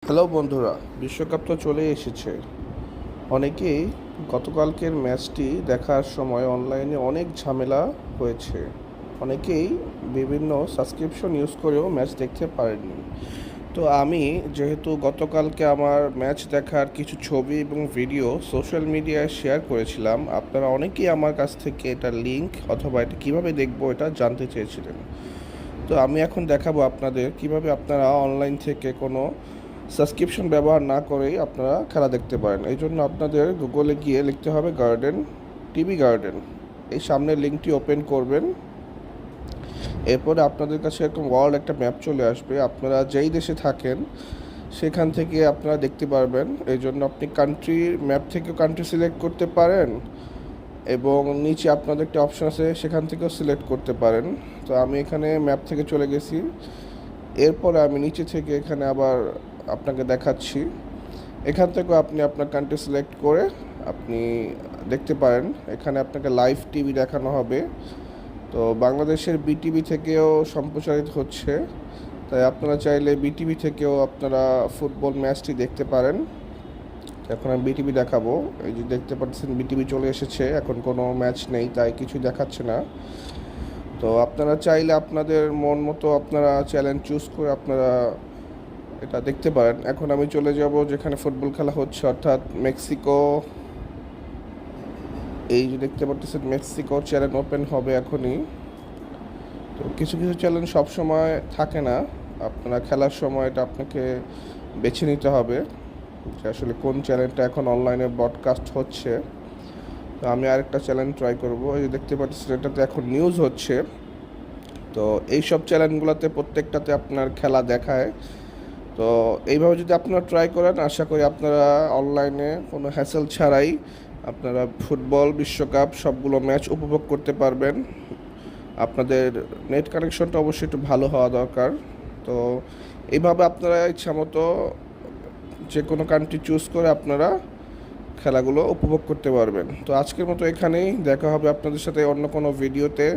Hello বন্ধুরা, বিশ্বকাপ তো চলে এসেছে। অনেকেই গতকালকের ম্যাচটি দেখার সময় অনলাইনে অনেক ঝামেলা হয়েছে। অনেকেই বিভিন্ন সাবস্ক্রিপশন ইউজ করেও ম্যাচ দেখতে পারেননি। তো আমি যেহেতু গতকালকে আমার ম্যাচ দেখার কিছু ছবি এবং ভিডিও সোশ্যাল মিডিয়ায় শেয়ার করেছিলাম, আপনারা অনেকেই আমার কাছ থেকে এটার লিঙ্ক অথবা এটা কীভাবে দেখবো এটা জানতে চেয়েছিলেন। তো আমি এখন দেখাবো আপনাদের কিভাবে আপনারা অনলাইন থেকে কোনো সাবস্ক্রিপশন ব্যবহার না করেই আপনারা খেলা দেখতে পারেন। এই জন্য আপনাদের গুগলে গিয়ে লিখতে হবে গার্ডেন, টিভি গার্ডেন। এই সামনের লিঙ্কটি ওপেন করবেন। এরপরে আপনাদের কাছে এরকম ওয়ার্ল্ড একটা ম্যাপ চলে আসবে। আপনারা যেই দেশে থাকেন সেখান থেকে আপনারা দেখতে পারবেন। এই জন্য আপনি কান্ট্রির ম্যাপ থেকেও কান্ট্রি সিলেক্ট করতে পারেন এবং নিচে আপনাদের একটা অপশন আছে, সেখান থেকেও সিলেক্ট করতে পারেন। তো আমি এখানে ম্যাপ থেকে চলে গেছি। এরপরে আমি নিচে থেকে এখানে আবার আপনাকে দেখাচ্ছি। এখান থেকেও আপনি আপনার কান্ট্রি সিলেক্ট করে আপনি দেখতে পারেন। এখানে আপনাকে লাইভ টিভি দেখানো হবে। তো বাংলাদেশের বিটিভি থেকেও সম্প্রচারিত হচ্ছে, তাই আপনারা চাইলে বিটিভি থেকেও আপনারা ফুটবল ম্যাচটি দেখতে পারেন। এখন আমি বিটিভি দেখাবো। এই যে দেখতে পাচ্ছেন বিটিভি চলে এসেছে, এখন কোনো ম্যাচ নেই তাই কিছু দেখাচ্ছে না। তো আপনারা চাইলে আপনাদের মন মতো আপনারা চ্যানেল চুজ করে আপনারা এটা দেখতে পারেন। এখন আমি চলে যাব যেখানে ফুটবল খেলা হচ্ছে, অর্থাৎ মেক্সিকো। এই যে দেখতে পাচ্ছেন মেক্সিকো চ্যানেল ওপেন হবে এখনই। তো কিছু কিছু চ্যানেল সবসময় থাকে না, আপনারা খেলার সময় এটা আপনাকে বেছে নিতে হবে যে আসলে কোন চ্যানেলটা এখন অনলাইনে ব্রডকাস্ট হচ্ছে। তো আমি আরেকটা চ্যানেল ট্রাই করব। এই যে দেখতে পাচ্ছেন এটাতে এখন নিউজ হচ্ছে। তো এইসব চ্যানেলগুলোতে প্রত্যেকটাতে আপনার খেলা দেখায়। তো এইভাবে যদি আপনারা ট্রাই করেন, আশা করি আপনারা অনলাইনে কোনো হ্যাসেল ছাড়াই আপনারা ফুটবল বিশ্বকাপ সবগুলো ম্যাচ উপভোগ করতে পারবেন। আপনাদের নেট কানেকশনটা অবশ্যই একটু ভালো হওয়া দরকার। তো এইভাবে আপনারা ইচ্ছামতো যে কোনো কান্ট্রি চুজ করে আপনারা খেলাগুলো উপভোগ করতে পারবেন। তো আজকের মতো এখানেই, দেখা হবে আপনাদের সাথে অন্য কোনো ভিডিওতে।